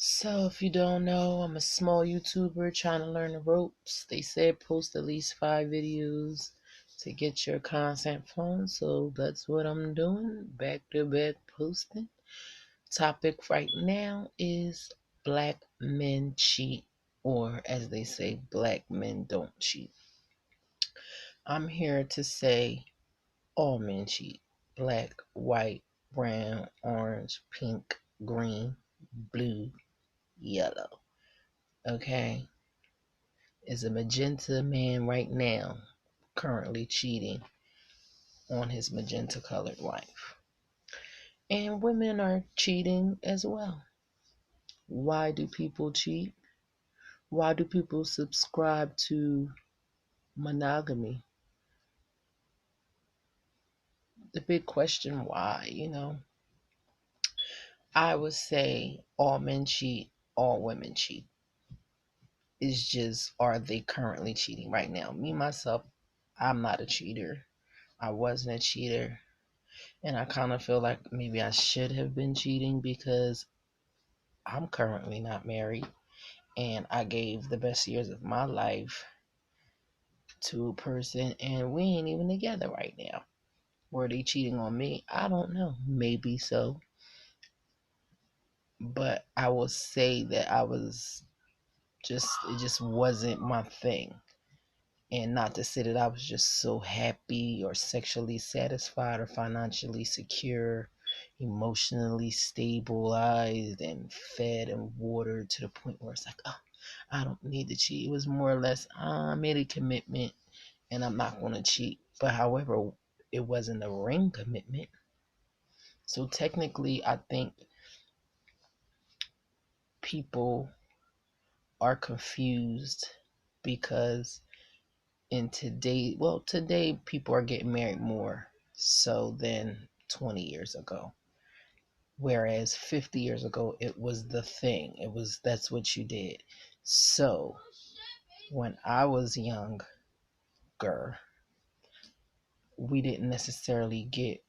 So, if you don't know, I'm a small YouTuber trying to learn the ropes. They said post at least 5 videos to get your content flowing, so that's what I'm doing. Back to back posting. Topic right now is black men cheat, or as they say, black men don't cheat. I'm here to say all men cheat. Black, white, brown, orange, pink, green, blue, yellow. Okay? Is a magenta man right now currently cheating on his magenta colored wife. And women are cheating as well. Why do people cheat? Why do people subscribe to monogamy? The big question why. I would say all men cheat, all women cheat. It's just, are they currently cheating right now? Me, myself, I'm not a cheater. I wasn't a cheater. And I kind of feel like maybe I should have been cheating because I'm currently not married and I gave the best years of my life to a person and we ain't even together right now. Were they cheating on me? I don't know. Maybe so. But I will say that it just wasn't my thing. And not to say that I was just so happy or sexually satisfied or financially secure, emotionally stabilized and fed and watered to the point where it's like, oh, I don't need to cheat. It was more or less, I made a commitment and I'm not going to cheat. But however, it wasn't a ring commitment. So technically, I think people are confused because today people are getting married more so than 20 years ago. Whereas 50 years ago, it was the thing. That's what you did. So when I was younger, we didn't necessarily get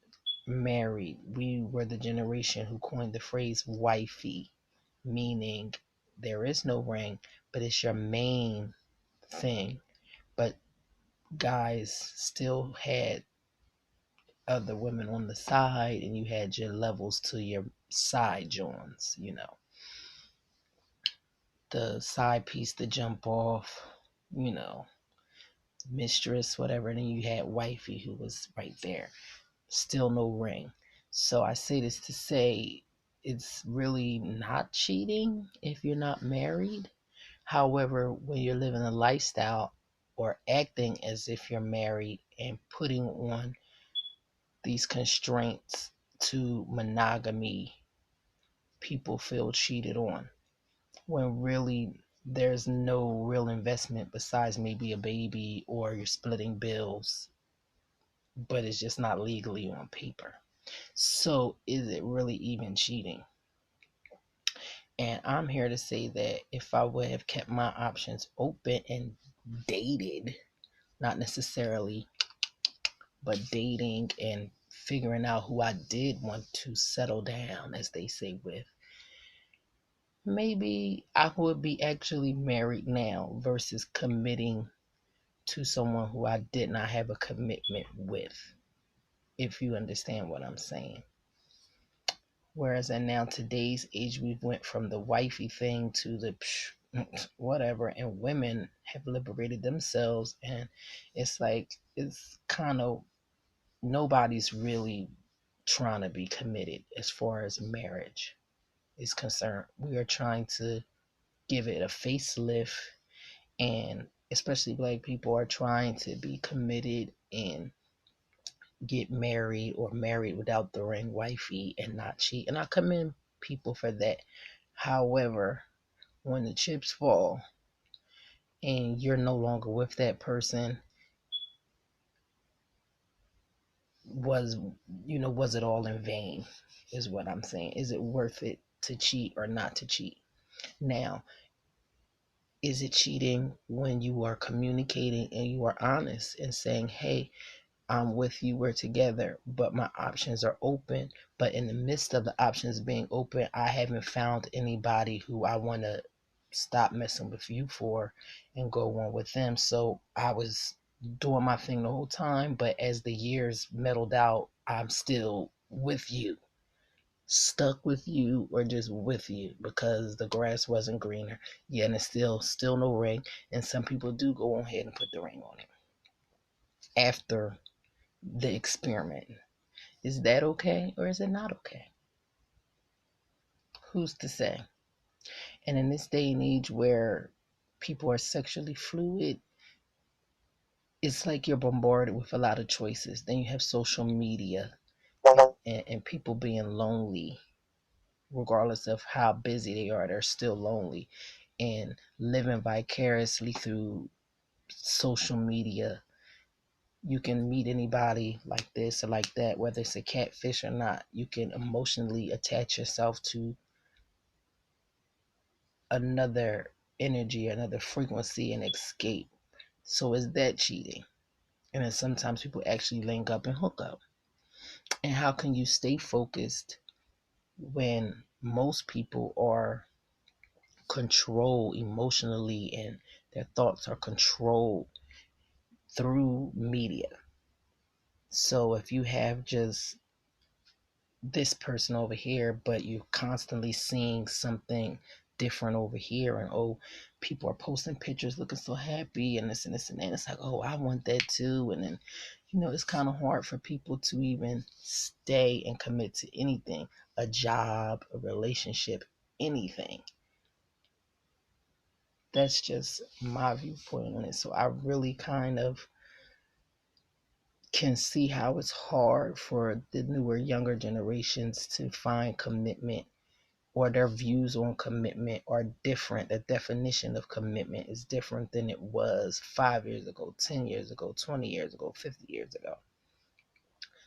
married. We were the generation who coined the phrase wifey, meaning there is no ring, but it's your main thing. But guys still had other women on the side, and you had your levels to your side joints, the side piece to jump off, you know, mistress, whatever. And then you had wifey who was right there. Still no ring. So I say this to say it's really not cheating if you're not married. However, when you're living a lifestyle or acting as if you're married and putting on these constraints to monogamy, people feel cheated on when really there's no real investment besides maybe a baby or you're splitting bills, but it's just not legally on paper. So is it really even cheating? And I'm here to say that if I would have kept my options open and dated, not necessarily, but dating and figuring out who I did want to settle down, as they say, with, maybe I would be actually married now versus committing to someone who I did not have a commitment with, if you understand what I'm saying. Whereas in now today's age, we've went from the wifey thing to the whatever, and women have liberated themselves, and it's like it's kind of nobody's really trying to be committed as far as marriage is concerned. We are trying to give it a facelift, and especially black people are trying to be committed and get married or married without the ring wifey and not cheat. And I commend people for that. However, when the chips fall and you're no longer with that person, was was it all in vain, is what I'm saying. Is it worth it to cheat or not to cheat? Now, is it cheating when you are communicating and you are honest and saying, hey, I'm with you, we're together, but my options are open. But in the midst of the options being open, I haven't found anybody who I want to stop messing with you for and go on with them. So I was doing my thing the whole time, but as the years meddled out, I'm still with you, stuck with you, or just with you because the grass wasn't greener. Yeah, and it's still no ring. And some people do go on ahead and put the ring on it after the experiment. Is that okay or is it not okay? Who's to say? And in this day and age where people are sexually fluid, it's like you're bombarded with a lot of choices. Then you have social media and people being lonely, regardless of how busy they are, they're still lonely and living vicariously through social media. You can meet anybody like this or like that, whether it's a catfish or not. You can emotionally attach yourself to another energy, another frequency, and escape. So is that cheating? And then sometimes people actually link up and hook up. And how can you stay focused when most people are controlled emotionally and their thoughts are controlled through media? So if you have just this person over here, but you're constantly seeing something different over here, and oh, people are posting pictures looking so happy and this and this and that. It's like, oh, I want that too. And then, it's kind of hard for people to even stay and commit to anything, a job, a relationship, anything. That's just my viewpoint on it. So I really kind of can see how it's hard for the newer, younger generations to find commitment, or their views on commitment are different. The definition of commitment is different than it was 5 years ago, 10 years ago, 20 years ago, 50 years ago.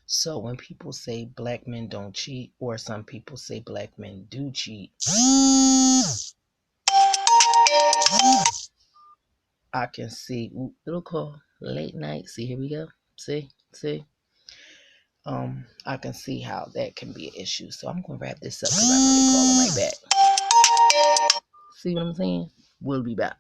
So when people say black men don't cheat, or some people say black men do cheat, I can see, little call, late night. See, here we go. See. I can see how that can be an issue. So I'm gonna wrap this up because I know they're calling right back. See what I'm saying? We'll be back.